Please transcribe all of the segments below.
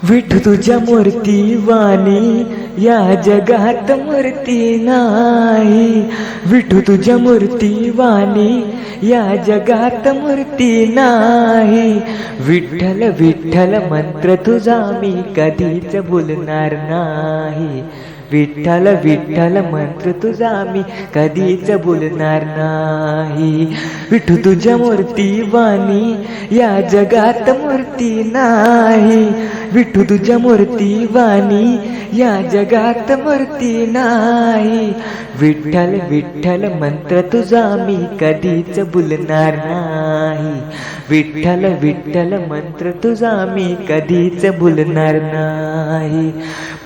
विठू तुझ्या मूर्ती वाणी या जगात मूर्ती नाही। विठू तुझ्या मूर्ती वाणी या जगात मूर्ती नाही। विठ्ठल विठ्ठल मंत्र तुझा मी कधीच बोलणार नाही। विठ्ठल विठ्ठल मंत्र तुझा मी कधीच बोलणार नाही। विठू तुझ्या मूर्ती वाणी या जगात मूर्ती नाही। विठू तुझ्या मूर्ती वाणी या जगात मूर्ती नाही। विठ्ठल विठ्ठल मंत्र तुझा मी कधीच बोलणार नाही। विठ्ठल विठ्ठल मंत्र तुझा मी कधीच बोलणार नाही।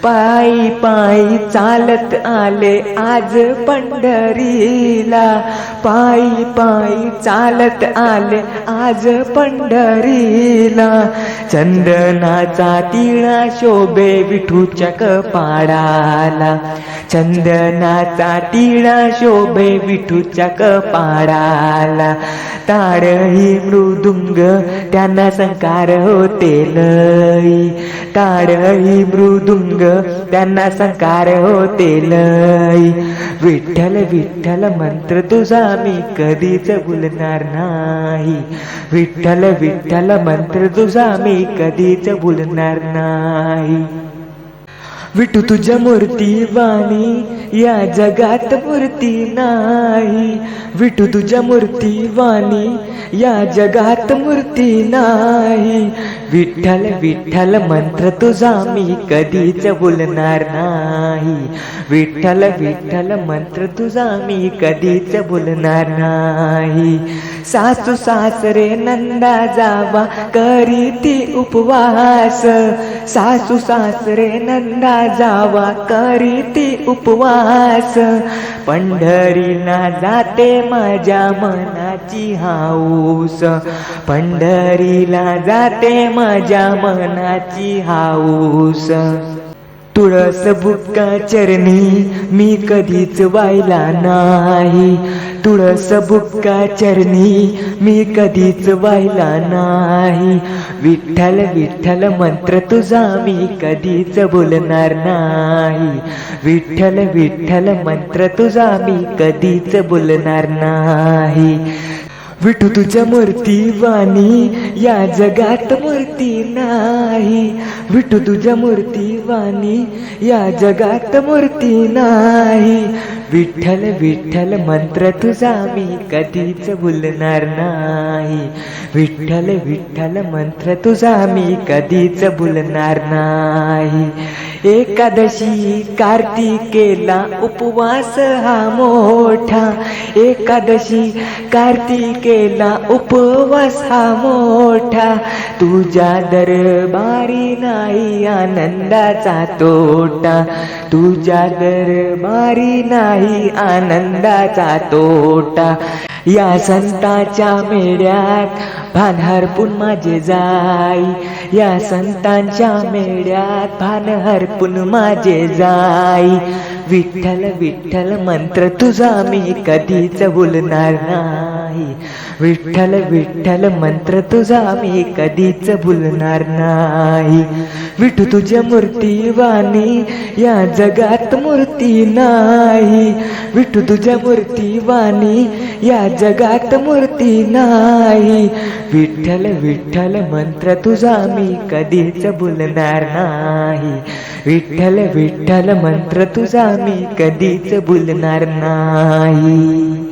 पायी पायी चालत आले आज पंढरीला। पायी पायी चालत आले आज पंढरीला। चंदनाचा तिळा शोभे विठूच्या कपाळाला। चंदनाचा तिळा शोभे विठूच्या कपाळाला। ताडही मृदुंग त्यांना संकार होते लई। ताडही मृदुंग त्यांना संकार होते लई। विठ्ठल विठ्ठल मंत्र तुझा मी कधीच बोलणार नाही। विठ्ठल विठ्ठल मंत्र तुझा मी कधीच बोलणार नाही। विठू तुझ्या मूर्ती वाणी या जगात मूर्ती नाही। विठू तुझ्या मूर्ती वाणी या जगात मूर्ती नाही। विठ्ठल विठ्ठल मंत्र तुझा मी कधीच बोलणार नाही। विठ्ठल विठ्ठल मंत्र तुझा मी कधीच बोलणार नाही। सासू सासरे नंदा जावा करीती उपवास। सासू सासरे नंदा जावा करीती उपवास। पंढरीला जाते माझ्या मनाची हाऊस। पंढरीला जाते माझ्या मनाची हाऊस। तुळस बुक्का चरणी मी कधीच वाहिला नाही। तुळस बुक्का चरणी मी कधीच वाहिला नाही। विठ्ठल विठ्ठल मंत्र तुझा मी कधीच बोलणार नाही। विठ्ठल विठ्ठल मंत्र तुझा मी कधीच बोलणार नाही। विठू तुझ्या मूर्ती वाणी या जगात मूर्ती नाही। विठू तुझ्या मूर्ती वाणी या जगात मूर्ती नाही। विठ्ठल विठ्ठल मंत्र तुझा मी कधीच बोलणार नाही। विठ्ठल विठ्ठल मंत्र तुझा मी कधीच बोलणार नाही। एकादशी कार्तिकेला उपवास हा मोठा। एकादशी कार्तिकेला उपवास हा मोठा। तुझ्या दरबारी नाही आनंदाचा तोटा। तुझ्या दरबारी नाही आनंदाचा तोटा। या संतांच्या मेळ्यात भान हरपून माझे जाई। या संतांच्या मेळ्यात भान हरपून माझे जाई। विठ्ठल विठ्ठल मंत्र तुझा मी कधीच बोलणार नाही। विठ्ठल विठ्ठल मंत्र तुझा मी कधीच बोलणार नाही। विठू तुझ्या मूर्ती वाणी या जगात मूर्ती नाही। विठू तुझ्या मूर्ती वाणी या जगात मूर्ती नाही। विठ्ठल विठ्ठल मंत्र तुझा मी कधीच बोलणार नाही। विठ्ठल विठ्ठल मंत्र तुझा मी कधीच बोलणार नाही।